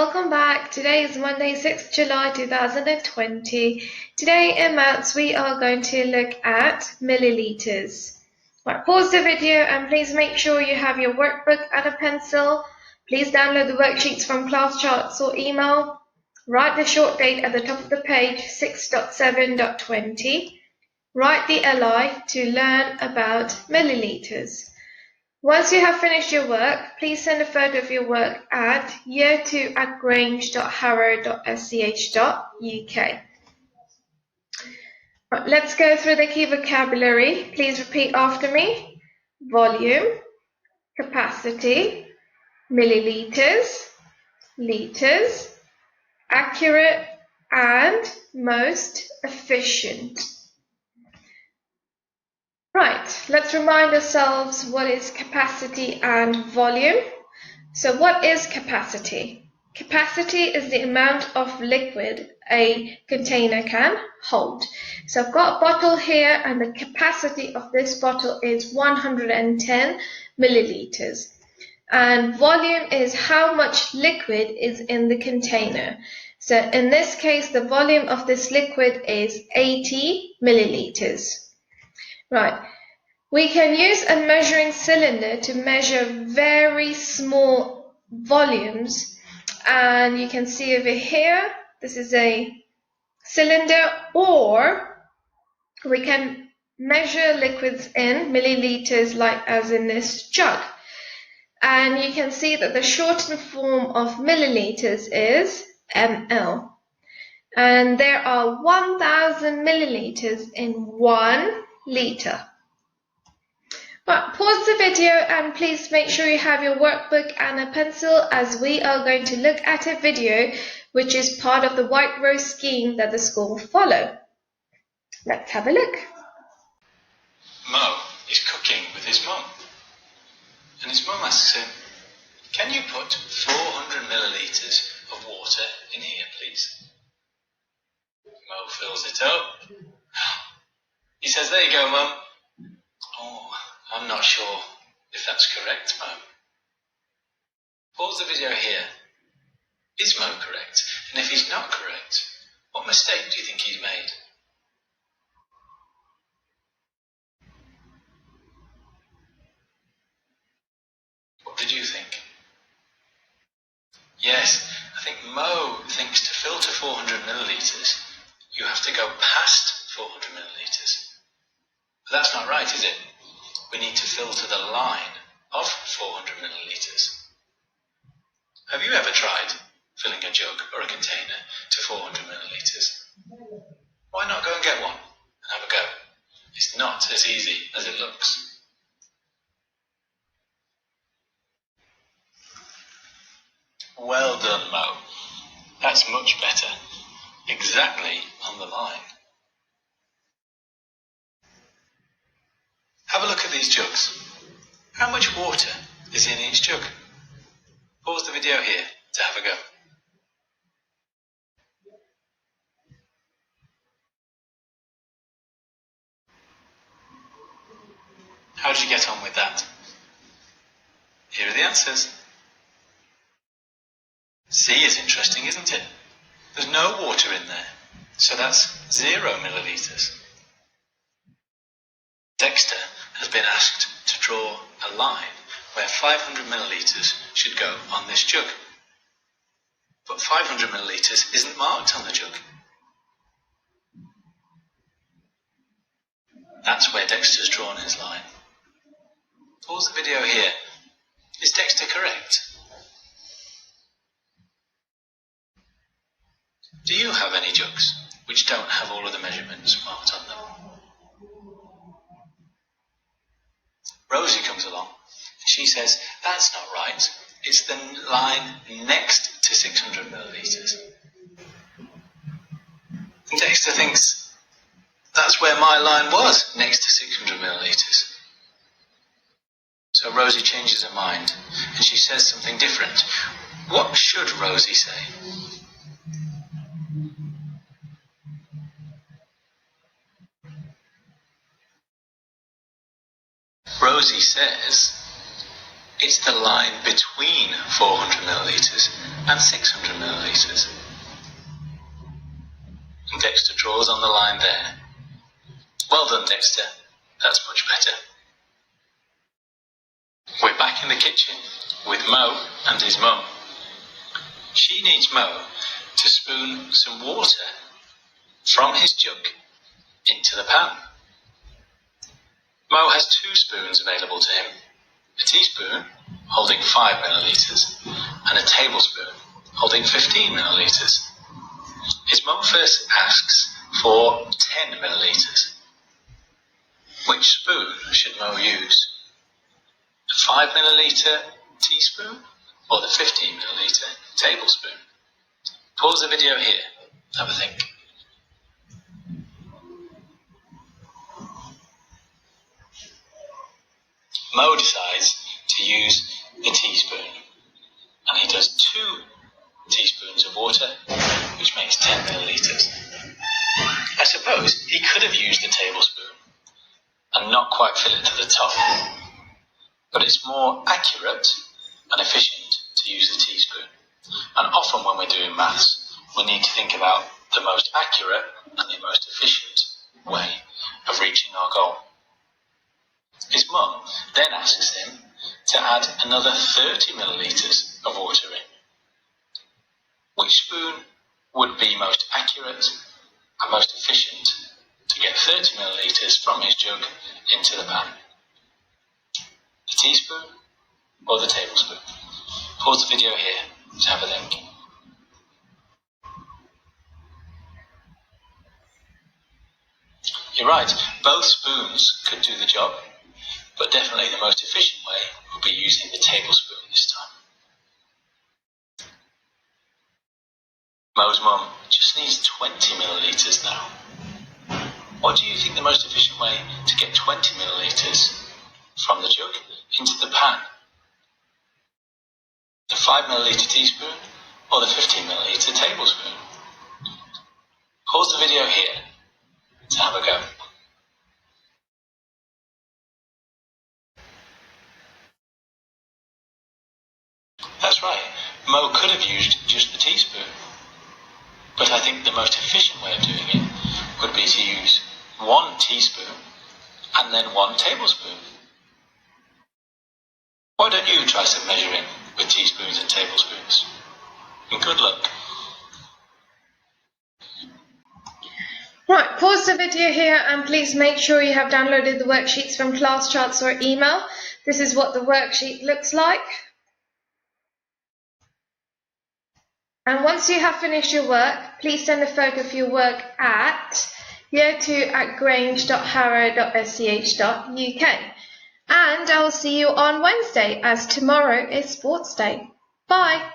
welcome back. Today is Monday, 6th July 2020. Today in maths we are going to look at milliliters. Right, pause the video and please make sure you have your workbook and a pencil. Please download the worksheets from class charts or email. Write the short date at the top of the page, 6.7.20. Write the LI to learn about milliliters. Once you have finished your work, please send a photo of your work at year2@grange.harrow.sch.uk. Let's go through the key vocabulary. Please repeat after me. Volume, capacity, milliliters, liters, accurate, and most efficient. Right, let's remind ourselves what is capacity and volume. So what is capacity? Capacity is the amount of liquid a container can hold. So I've got a bottle here and the capacity of this bottle is 110 milliliters. And volume is how much liquid is in the container. So in this case, the volume of this liquid is 80 milliliters. Right, we can use a measuring cylinder to measure very small volumes, and you can see over here, this is a cylinder, or we can measure liquids in milliliters like as in this jug. And you can see that the shortened form of milliliters is ml. And there are 1000 milliliters in 1 liter. Right, pause the video and please make sure you have your workbook and a pencil as we are going to look at a video which is part of the White Rose scheme that the school will follow. Let's have a look. Mo is cooking with his mum, and his mum asks him, "Can you put 400 millilitres of water in here, please?" Mo fills it up. He says, "There you go, Mum." "Oh, I'm not sure if that's correct, Mo." Pause the video here. Is Mo correct? And if he's not correct, what mistake do you think he's made? What did you think? Yes, I think Mo thinks to fill to 400 millilitres, you have to go past 400 millilitres. But that's not right, is it? We need to fill to the line of 400 millilitres. Have you ever tried filling a jug or a container to 400 millilitres? Why not go and get one and have a go? It's not as easy as it looks. Well done, Mo. That's much better. Exactly on the line. Have a look at these jugs. How much water is in each jug? Pause the video here to have a go. How did you get on with that? Here are the answers. C is interesting, isn't it? There's no water in there, so that's 0 millilitres. Dexter has been asked to draw a line where 500 millilitres should go on this jug. But 500 millilitres isn't marked on the jug. That's where Dexter's drawn his line. Pause the video here. Is Dexter correct? Do you have any jugs which don't have all of the measurements marked on them? Rosie comes along and she says, "That's not right. It's the line next to 600 millilitres. And Dexter thinks, "That's where my line was, next to 600 millilitres. So Rosie changes her mind and she says something different. What should Rosie say? Rosie says it's the line between 400 millilitres and 600 millilitres. And Dexter draws on the line there. Well done, Dexter. That's much better. We're back in the kitchen with Mo and his mum. She needs Mo to spoon some water from his jug into the pan. Mo has 2 spoons available to him, a teaspoon holding 5 millilitres and a tablespoon holding 15 millilitres. His mum first asks for 10 millilitres. Which spoon should Mo use? The 5 millilitre teaspoon or the 15 millilitre tablespoon? Pause the video here. Have a think. Mo decides to use the teaspoon, and he does 2 teaspoons of water, which makes 10 millilitres. I suppose he could have used the tablespoon and not quite fill it to the top, but it's more accurate and efficient to use the teaspoon. And often when we're doing maths, we need to think about the most accurate and the most efficient way of reaching our goal. His mum then asks him to add another 30 millilitres of water in. Which spoon would be most accurate and most efficient to get 30 millilitres from his jug into the pan? The teaspoon or the tablespoon? Pause the video here to have a think. You're right, both spoons could do the job, but definitely the most efficient way would be using the tablespoon this time. Mo's mum just needs 20 millilitres now. What do you think the most efficient way to get 20 millilitres from the jug into the pan? The 5 millilitre teaspoon or the 15 millilitre tablespoon? Pause the video here to have a go. That's right, Mo could have used just the teaspoon, but I think the most efficient way of doing it would be to use 1 teaspoon and then 1 tablespoon. Why don't you try some measuring with teaspoons and tablespoons? And good luck. Right, pause the video here and please make sure you have downloaded the worksheets from class charts or email. This is what the worksheet looks like. And once you have finished your work, please send a photo of your work at year2@grange.harrow.sch.uk. And I will see you on Wednesday, as tomorrow is sports day. Bye.